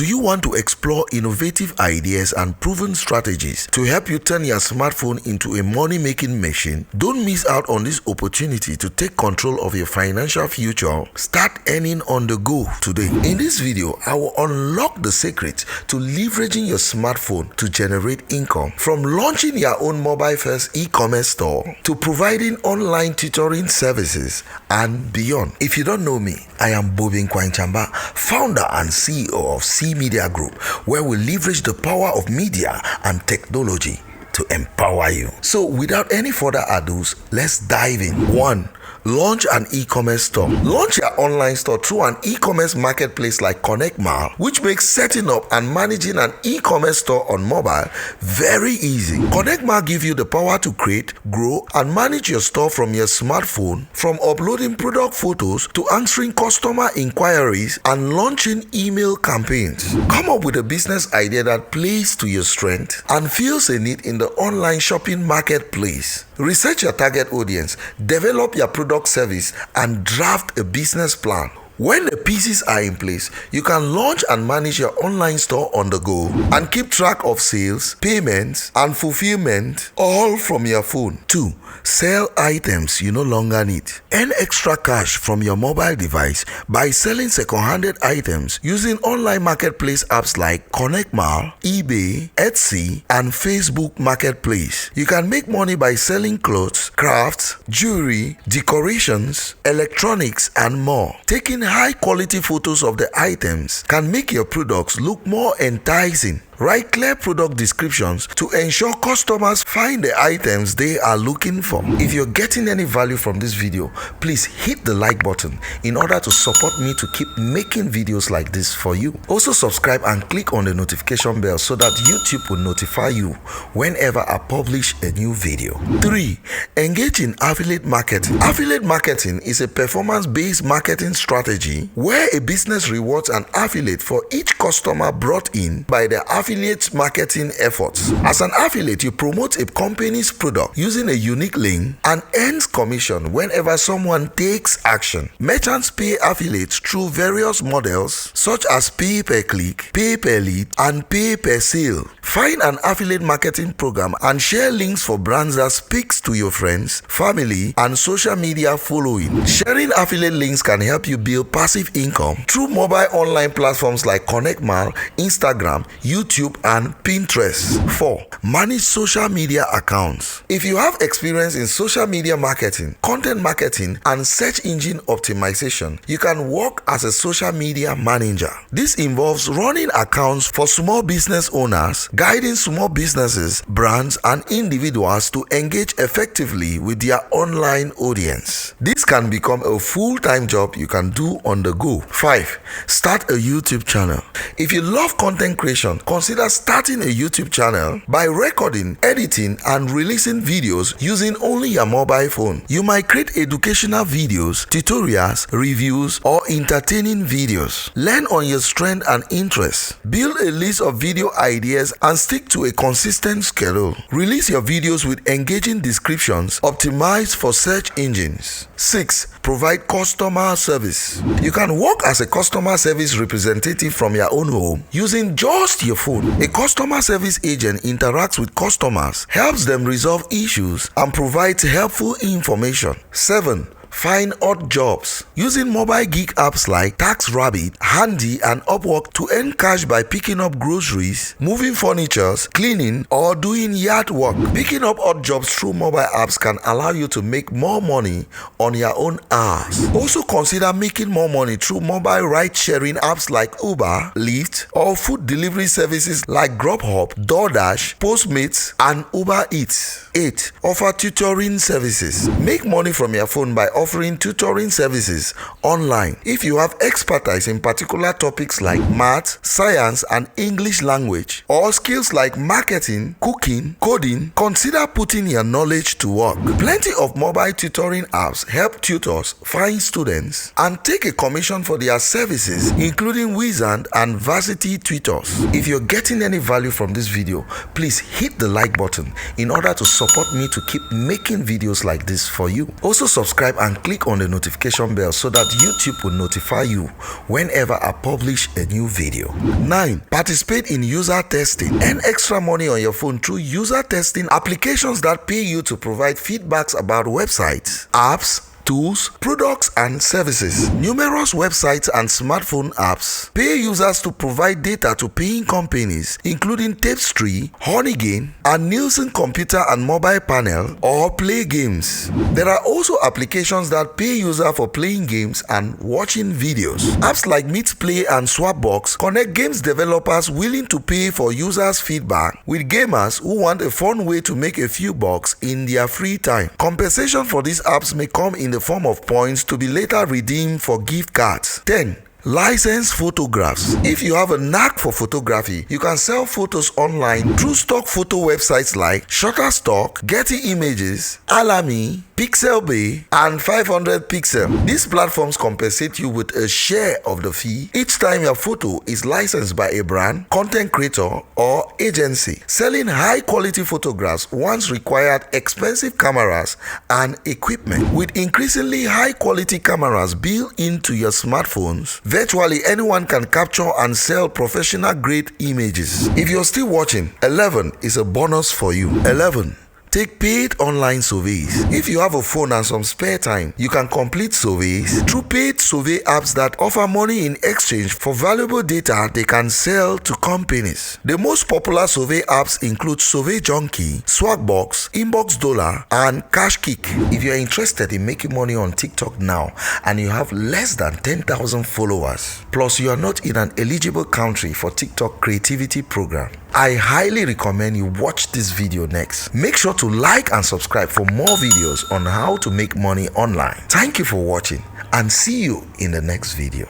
Do you want to explore innovative ideas and proven strategies to help you turn your smartphone into a money-making machine? Don't miss out on this opportunity to take control of your financial future. Start earning on the go today. In this video, I will unlock the secret to leveraging your smartphone to generate income, from launching your own mobile-first e-commerce store to providing online tutoring services and beyond. If you don't know me, I am Bobe Chiambah, founder and CEO of C Media Group, where we leverage the power of media and technology to empower you. So without any further ado, let's dive in. 1. Launch an e-commerce store. Launch your online store through an e-commerce marketplace like Nkwain, which makes setting up and managing an e-commerce store on mobile very easy. Nkwain gives you the power to create, grow, and manage your store from your smartphone, from uploading product photos to answering customer inquiries and launching email campaigns. Come up with a business idea that plays to your strength and fills a need in the online shopping marketplace. Research your target audience, develop your product service, and draft a business plan. When the pieces are in place, you can launch and manage your online store on the go and keep track of sales, payments, and fulfillment all from your phone. 2. Sell items you no longer need. Earn extra cash from your mobile device by selling second-handed items using online marketplace apps like Nkwain, eBay, Etsy, and Facebook Marketplace. You can make money by selling clothes, crafts, jewelry, decorations, electronics, and more. Taking high-quality photos of the items can make your products look more enticing. Write clear product descriptions to ensure customers find the items they are looking for. If you're getting any value from this video, please hit the like button in order to support me to keep making videos like this for you. Also subscribe and click on the notification bell so that YouTube will notify you whenever I publish a new video. 3. Engage in affiliate marketing. Affiliate marketing is a performance-based marketing strategy where a business rewards an affiliate for each customer brought in by the affiliate marketing efforts. As an affiliate, you promote a company's product using a unique link and earns commission whenever someone takes action. Merchants pay affiliates through various models such as pay per click, pay per lead, and pay per sale. Find an affiliate marketing program and share links for brands that speaks to your friends, family, and social media following. Sharing affiliate links can help you build passive income through mobile online platforms like Nkwain, Instagram, YouTube, and Pinterest. 4. Manage social media accounts. If you have experience in social media marketing, content marketing, and search engine optimization, you can work as a social media manager. This involves running accounts for small business owners, guiding small businesses, brands, and individuals to engage effectively with their online audience. This can become a full-time job you can do on the go. 5. Start a YouTube channel. If you love content creation, consider starting a YouTube channel by recording, editing, and releasing videos using only your mobile phone. You might create educational videos, tutorials, reviews, or entertaining videos. Learn on your strength and interests. Build a list of video ideas and stick to a consistent schedule. Release your videos with engaging descriptions optimized for search engines. 6. Provide customer service. You can work as a customer service representative from your own home using just your phone. A customer service agent interacts with customers, helps them resolve issues, and provides helpful information. 7. Find odd jobs. Using mobile gig apps like TaxRabbit, Handy, and Upwork to earn cash by picking up groceries, moving furniture, cleaning, or doing yard work. Picking up odd jobs through mobile apps can allow you to make more money on your own hours. Also consider making more money through mobile ride-sharing apps like Uber, Lyft, or food delivery services like Grubhub, DoorDash, Postmates, and Uber Eats. 8. Offer tutoring services. Make money from your phone by offering tutoring services online. If you have expertise in particular topics like math, science, and English language, or skills like marketing, cooking, coding, consider putting your knowledge to work. Plenty of mobile tutoring apps help tutors find students and take a commission for their services, including Wizard and Varsity Tutors. If you're getting any value from this video, please hit the like button in order to support me to keep making videos like this for you. Also subscribe and and click on the notification bell so that YouTube will notify you whenever I publish a new video. 9. Participate in user testing. Earn extra money on your phone through user testing applications that pay you to provide feedbacks about websites, apps, tools, products, and services. Numerous websites and smartphone apps pay users to provide data to paying companies, including Tapestry, Honeygain, and Nielsen Computer and Mobile Panel, or play games. There are also applications that pay users for playing games and watching videos. Apps like MeetPlay and Swapbox connect games developers willing to pay for users' feedback with gamers who want a fun way to make a few bucks in their free time. Compensation for these apps may come in the form of points to be later redeemed for gift cards. 10. License photographs. If you have a knack for photography, you can sell photos online through stock photo websites like Shutterstock, Getty Images, Alamy, Pixelbay, and 500 Pixel. These platforms compensate you with a share of the fee each time your photo is licensed by a brand, content creator, or agency. Selling high-quality photographs once required expensive cameras and equipment. With increasingly high-quality cameras built into your smartphones, virtually anyone can capture and sell professional-grade images. If you're still watching, 11 is a bonus for you. 11. Take paid online surveys. If you have a phone and some spare time, you can complete surveys through paid survey apps that offer money in exchange for valuable data they can sell to companies. The most popular survey apps include Survey Junkie, Swagbox, Inbox Dollar, and Cashkick. If you are interested in making money on TikTok now and you have less than 10,000 followers, plus you are not in an eligible country for TikTok creativity program, I highly recommend you watch this video next. Make sure to like and subscribe for more videos on how to make money online. Thank you for watching and see you in the next video.